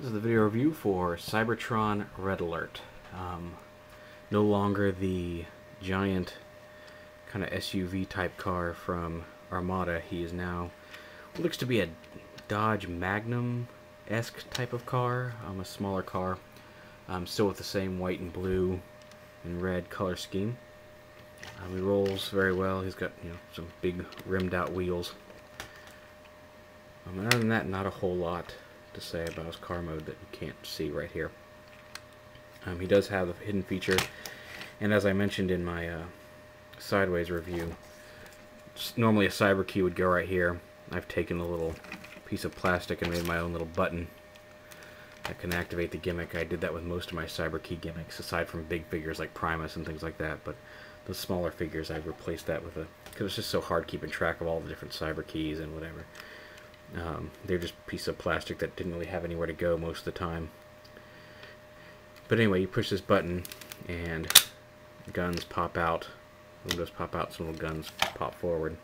This is the video review for Cybertron Red Alert. No longer the giant kind of SUV type car from Armada. He is now what looks to be a Dodge Magnum-esque type of car, a smaller car, still with the same white and blue and red color scheme. He rolls very well. He's got some big rimmed out wheels. Other than that, not a whole lot to say about his car mode that you can't see right here. He does have a hidden feature, and as I mentioned in my sideways review, normally a cyber key would go right here. I've taken a little piece of plastic and made my own little button that can activate the gimmick. I did that with most of my cyber key gimmicks, aside from big figures like Primus and things like that, but the smaller figures I've replaced that with because it's just so hard keeping track of all the different cyber keys and whatever. They're just a piece of plastic that didn't really have anywhere to go most of the time. But anyway, you push this button and guns pop out, windows pop out, some little guns pop forward.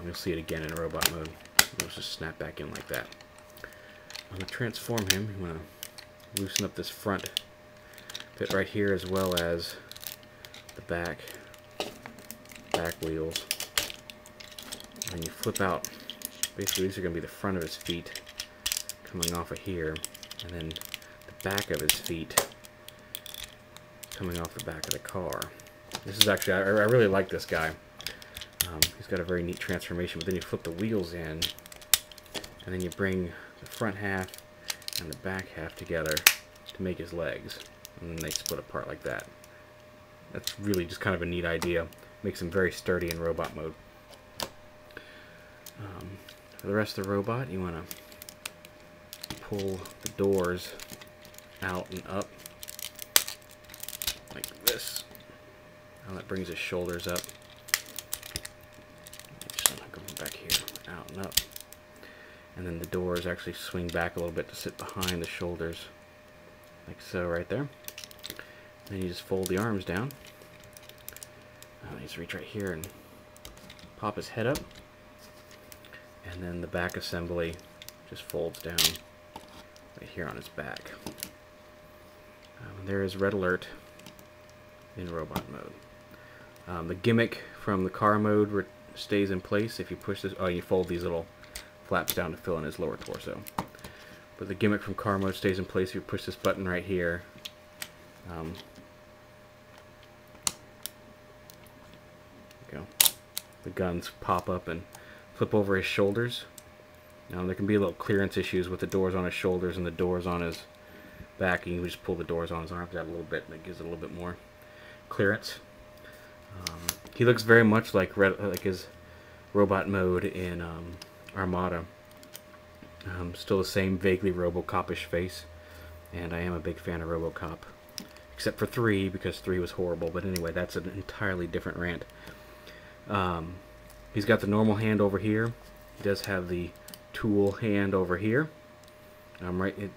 You'll see it again in robot mode. It'll just snap back in like that. I'm going to transform him. I'm going to loosen up this front bit right here, as well as the back wheels. And you flip out. Basically, these are going to be the front of his feet coming off of here, and then the back of his feet coming off the back of the car. This is actually, I really like this guy. He's got a very neat transformation, but then you flip the wheels in, and then you bring the front half and the back half together to make his legs, and then they split apart like that. That's really just kind of a neat idea. Makes him very sturdy in robot mode. For the rest of the robot, you want to pull the doors out and up like this. Now that brings his shoulders up. Just going back here, out and up. And then the doors actually swing back a little bit to sit behind the shoulders, like so, right there. And then you just fold the arms down. You just reach right here and pop his head up. And then the back assembly just folds down right here on his back. There is Red Alert in robot mode. The gimmick from the car mode stays in place if you push this. Oh, you fold these little flaps down to fill in his lower torso. But the gimmick from car mode stays in place if you push this button right here. There you go. The guns pop up and flip over his shoulders. Now there can be a little clearance issues with the doors on his shoulders and the doors on his back. You can just pull the doors on his arms out a little bit, and it gives it a little bit more clearance. He looks very much like his robot mode in Armada. Still the same vaguely RoboCop-ish face, and I am a big fan of RoboCop, except for 3, because 3 was horrible. But anyway, that's an entirely different rant. He's got the normal hand over here. He does have the tool hand over here.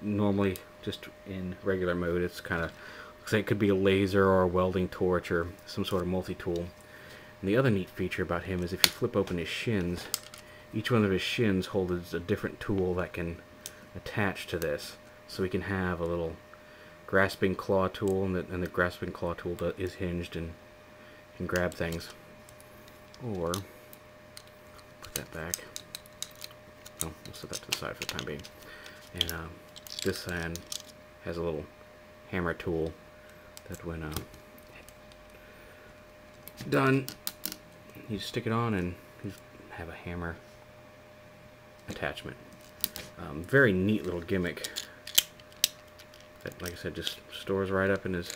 Normally, just in regular mode, it's kind of looks like it could be a laser or a welding torch or some sort of multi-tool. And the other neat feature about him is if you flip open his shins, each one of his shins holds a different tool that can attach to this. So we can have a little grasping claw tool, and the grasping claw tool is hinged and can grab things. Or that back. Oh, we'll set that to the side for the time being. And this hand has a little hammer tool that when done, you stick it on and you have a hammer attachment. Very neat little gimmick that, like I said, just stores right up in his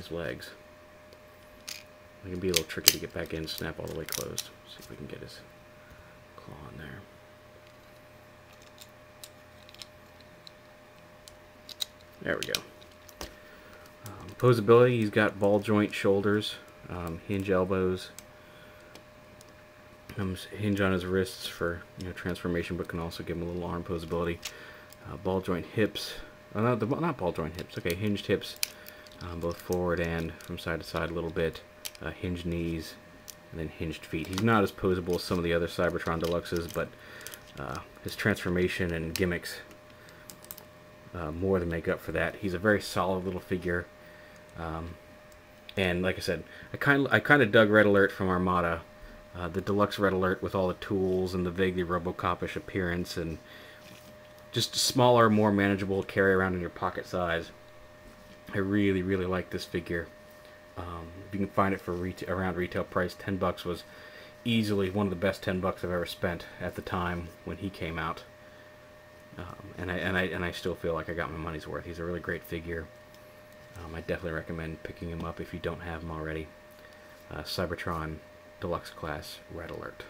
legs. It can be a little tricky to get back in, snap all the way closed. See if we can get his claw in there. There we go. Poseability, he's got ball joint shoulders, hinge elbows, hinge on his wrists for transformation, but can also give him a little arm poseability. Ball joint hips, not ball joint hips, okay, hinged hips, both forward and from side to side a little bit. Hinged knees, and then hinged feet. He's not as posable as some of the other Cybertron Deluxes, but his transformation and gimmicks more than make up for that. He's a very solid little figure. And like I said, I kind of dug Red Alert from Armada. The deluxe Red Alert with all the tools and the vaguely Robocop-ish appearance, and just smaller, more manageable, carry around in your pocket size. I really, really like this figure. If you can find it for around retail price, $10 was easily one of the best $10 I've ever spent at the time when he came out. And I still feel like I got my money's worth. He's a really great figure. I definitely recommend picking him up if you don't have him already. Cybertron Deluxe Class Red Alert.